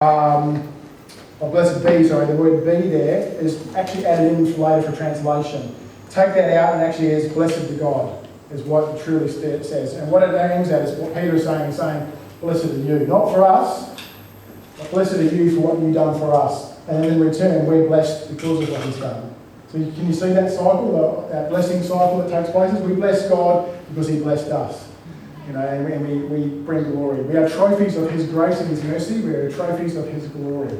Blessed be, the word be there is actually added in later for translation. Take that out and actually is blessed to God, is what it truly says. And what it aims at is what Peter is saying, blessed are you. Not for us, but blessed are you for what you've done for us. And then in return, we're blessed because of what he's done. So can you see that cycle, that blessing cycle that takes place? We bless God because he blessed us. And we bring glory. We are trophies of his grace and his mercy. We are trophies of his glory.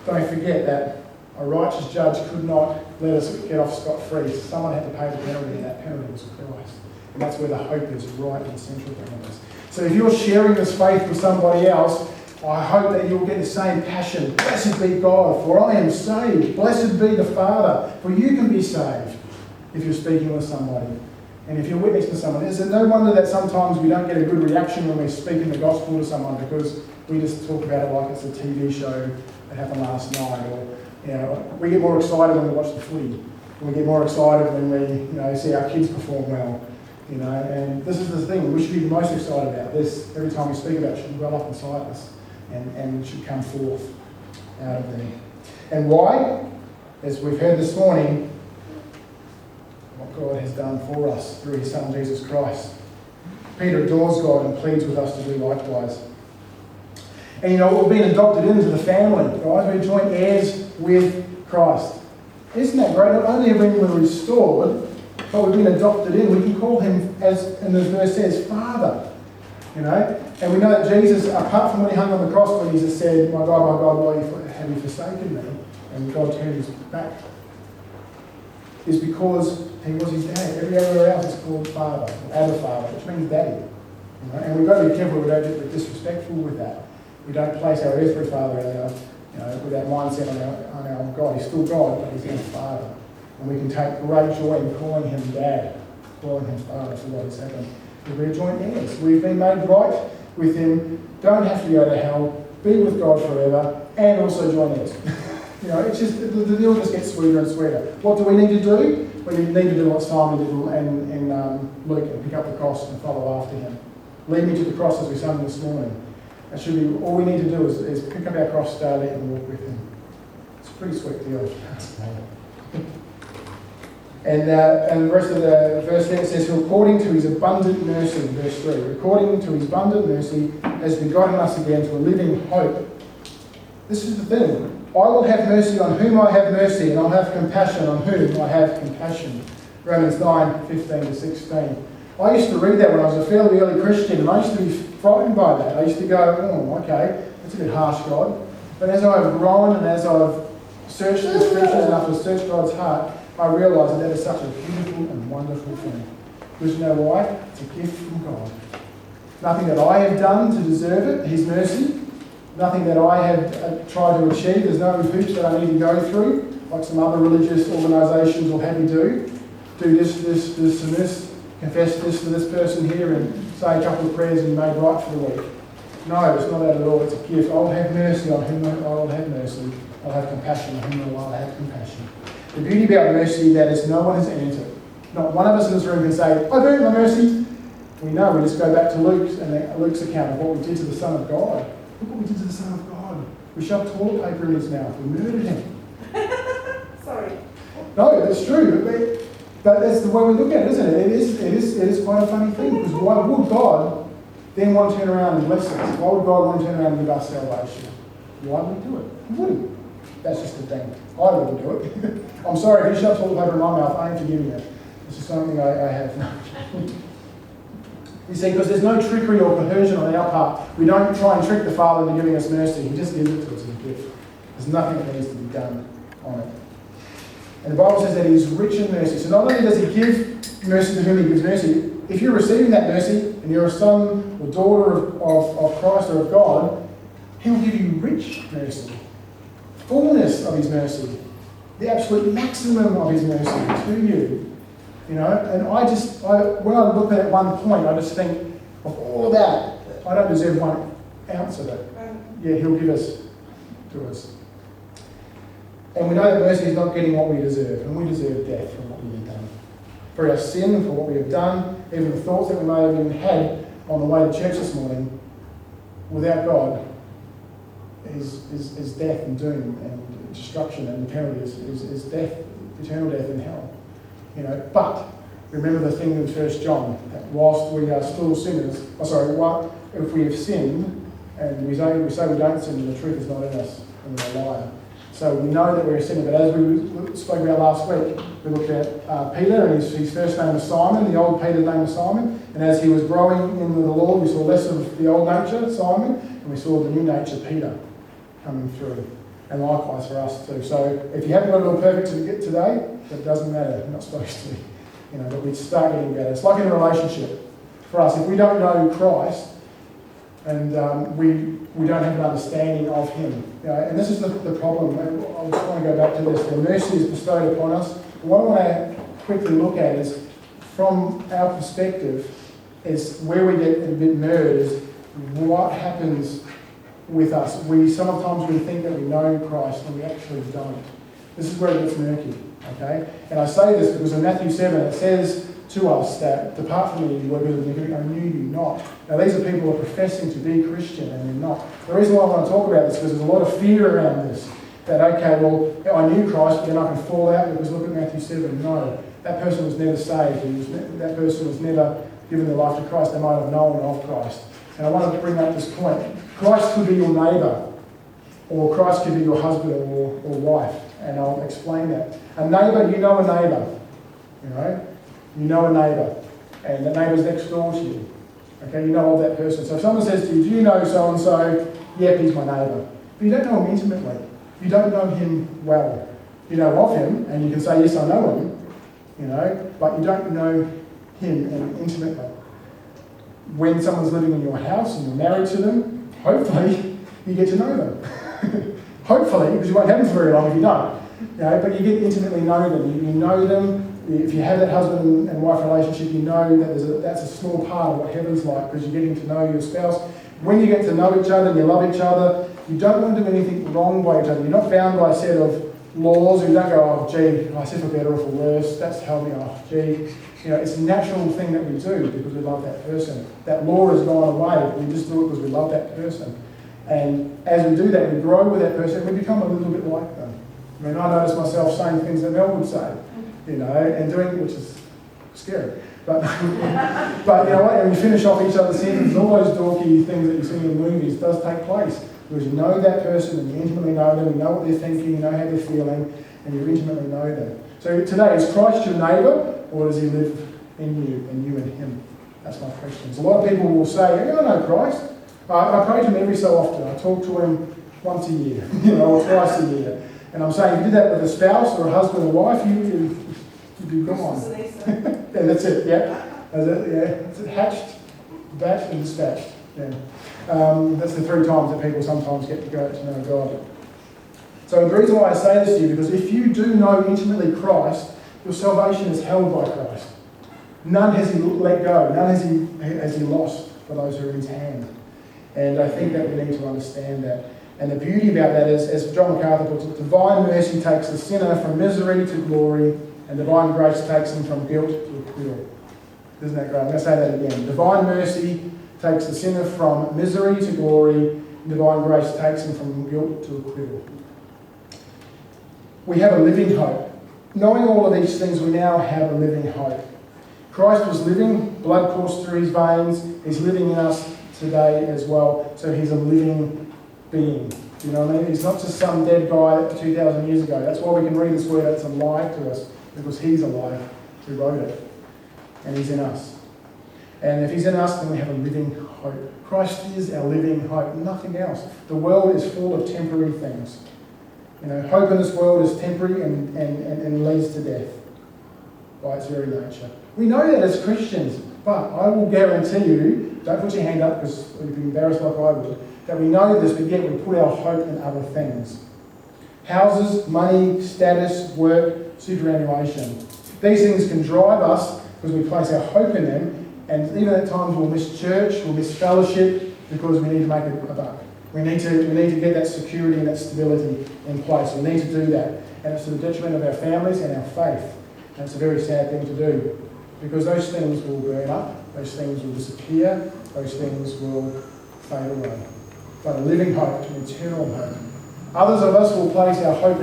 Don't forget that a righteous judge could not let us get off scot-free. Someone had to pay the penalty, and that penalty was Christ. And that's where the hope is, right in the central of this. So if you're sharing this faith with somebody else, I hope that you'll get the same passion. Blessed be God, for I am saved. Blessed be the Father, for you can be saved if you're speaking with somebody. And if you're witnessing to someone, is it no wonder that sometimes we don't get a good reaction when we're speaking the gospel to someone because we just talk about it like it's a TV show that happened last night, or we get more excited when we watch the footy. We get more excited when we see our kids perform well. And this is the thing, we should be the most excited about this. Every time we speak about it, it should well up inside us and it should come forth out of there. And why? As we've heard this morning, what God has done for us through his Son, Jesus Christ. Peter adores God and pleads with us to do likewise. And we've been adopted into the family, guys. We're joint heirs with Christ. Isn't that great? Not only have we been restored, but we've been adopted in. We can call him, as in the verse says, Father. And we know that Jesus, apart from when he hung on the cross, when Jesus said, my God, why have you forsaken me? And God turned his back. Is because he was his dad. Everywhere else is called Father, or Abba Father, which means daddy. And we've got to be careful we don't get disrespectful with that. We don't place our earthly father with that mindset on our God. He's still God, but he's our Father. And we can take great joy in calling him Dad, calling him Father for what has happened. We're joint heirs. We've been made right with him, don't have to go to hell, be with God forever, and also joint heirs. It's just, the deal just gets sweeter and sweeter. What do we need to do? We need to do what Simon did in Luke and pick up the cross and follow after him. Lead me to the cross as we sang this morning. That should be all we need to do is pick up our cross daily and walk with him. It's a pretty sweet deal. And the rest of the verse there says, who according to his abundant mercy, verse 3, according to his abundant mercy has begotten us again to a living hope. This is the thing. I will have mercy on whom I have mercy, and I'll have compassion on whom I have compassion. Romans 9, 15 to 16. I used to read that when I was a fairly early Christian, and I used to be frightened by that. I used to go, okay, that's a bit harsh, God. But as I've grown and as I've searched the scriptures and after searched God's heart, I realised that is such a beautiful and wonderful thing. Because you know why? It's a gift from God. Nothing that I have done to deserve it, his mercy. Nothing that I have tried to achieve. There's no hoops that I need to go through, like some other religious organisations will have you do. Do this, and this. Confess this to this person here and say a couple of prayers and you're made right for the week. No, it's not that at all. It's a gift. I'll have mercy on whom I'll have mercy. I'll have compassion on whom I'll have compassion. The beauty about mercy that is no one has earned it. Not one of us in this room can say, I've earned my mercy. We know. We just go back to Luke's account of what we did to the Son of God. Look what we did to the Son of God. We shoved toilet paper in his mouth. We murdered him. Sorry. No, that's true. But that's the way we look at it, isn't it? It is quite a funny thing, because why would God then want to turn around and bless us? Why would God want to turn around and give us salvation? Why would he do it? He wouldn't. That's just the thing. I wouldn't do it. I'm sorry, if you shove toilet paper in my mouth, I ain't forgiving you. This is something I have. You see, because there's no trickery or coercion on our part. We don't try and trick the Father into giving us mercy. He just gives it to us as a gift. There's nothing that needs to be done on it. And the Bible says that he is rich in mercy. So not only does he give mercy to whom he gives mercy, if you're receiving that mercy and you're a son or daughter of Christ or of God, he'll give you rich mercy. Fullness of his mercy. The absolute maximum of his mercy to you. And when I look at it at one point, I just think, of all of that, I don't deserve 1 ounce of it. Yeah, he'll give us to us. And we know that mercy is not getting what we deserve, and we deserve death for what we have done. For our sin, for what we have done, even the thoughts that we may have even had on the way to church this morning, without God, is death and doom and destruction, and the penalty is death, eternal death in hell. But remember the thing in 1 John, that whilst we are still sinners, if we have sinned, and we say we don't sin, and the truth is not in us, and we're a liar. So we know that we're a sinner, but as we spoke about last week, we looked at Peter, and his first name was Simon, the old Peter's name was Simon, and as he was growing in the Lord, we saw less of the old nature, Simon, and we saw the new nature, Peter, coming through. And likewise for us too. So if you haven't got it all perfect to get today, that doesn't matter, you're not supposed to. But we start getting better. It's like in a relationship. For us, if we don't know Christ, and we don't have an understanding of him. And this is the problem. I just want to go back to this. The mercy is bestowed upon us. What I want to quickly look at is, from our perspective, is where we get a bit nerd, is what happens with us. Sometimes we think that we know Christ and we actually don't. This is where it gets murky. Okay? And I say this because in Matthew 7 it says to us that, "Depart from me, you workers of iniquity, I knew you not." Now these are people who are professing to be Christian and they're not. The reason why I want to talk about this is because there's a lot of fear around this. That, okay, well, I knew Christ, but then I can fall out because look at Matthew 7. No, that person was never saved. That person was never given their life to Christ. They might have known of Christ. And I want to bring up this point. Christ could be your neighbour, or Christ could be your husband or wife. And I'll explain that. A neighbour, you know a neighbour. You know a neighbour. And the neighbour's next door to you. Okay, you know of that person. So if someone says to you, "Do you know so-and-so?" "Yep, he's my neighbour." But you don't know him intimately. You don't know him well. You know of him, and you can say, "Yes, I know him," but you don't know him intimately. When someone's living in your house and you're married to them, hopefully you get to know them. Hopefully, because you won't have them for very long if you don't. But you get to intimately know them. You know them. If you have that husband and wife relationship, you know that that's a small part of what heaven's like, because you're getting to know your spouse. When you get to know each other and you love each other, you don't want to do anything wrong by each other. You're not bound by a set of laws. You don't go, "Oh, gee, I said for better or for worse. That's helped me off. Gee." It's a natural thing that we do because we love that person. That law has gone away. We just do it because we love that person. And as we do that, we grow with that person, we become a little bit like them. I notice myself saying things that Mel would say, and doing, which is scary. But you know what, and we finish off each other's sentences, all those dorky things that you see in movies does take place. Because you know that person and you intimately know them, you know what they're thinking, you know how they're feeling, and you intimately know them. So today, is Christ your neighbour, or does he live in you and you in him? That's my question. A lot of people will say, "Yeah, I know Christ. I pray to him every so often. I talk to him once a year, or twice a year." And I'm saying, if you did that with a spouse or a husband or wife, you'd be gone. Yeah, that's it. Yeah, it's hatched, batched, and dispatched. Yeah. That's the 3 times that people sometimes get to go to know God. So the reason why I say this to you, because if you do know intimately Christ, your salvation is held by Christ. None has he let go. None has he lost for those who are in his hand. And I think that we need to understand that. And the beauty about that is, as John MacArthur puts it, divine mercy takes the sinner from misery to glory, and divine grace takes him from guilt to acquittal. Isn't that great? I'm going to say that again. Divine mercy takes the sinner from misery to glory, and divine grace takes him from guilt to acquittal. We have a living hope. Knowing all of these things, we now have a living hope. Christ was living, blood coursed through his veins, he's living in us today as well, so he's a living being. Do you know what I mean? He's not just some dead guy 2,000 years ago. That's why we can read this word that's alive to us, because he's alive who wrote it. And he's in us. And if he's in us, then we have a living hope. Christ is our living hope, nothing else. The world is full of temporary things. Hope in this world is temporary and leads to death by its very nature. We know that as Christians, but I will guarantee you, don't put your hand up because you'd be embarrassed like I would, that we know this, but yet we put our hope in other things. Houses, money, status, work, superannuation. These things can drive us because we place our hope in them, and even at times we'll miss church, we'll miss fellowship because we need to make a buck. We need to get that security and that stability in place. We need to do that. And it's to the detriment of our families and our faith. And it's a very sad thing to do. Because those things will burn up, those things will disappear, those things will fade away. but a living hope to eternal hope. Others of us will place our hope in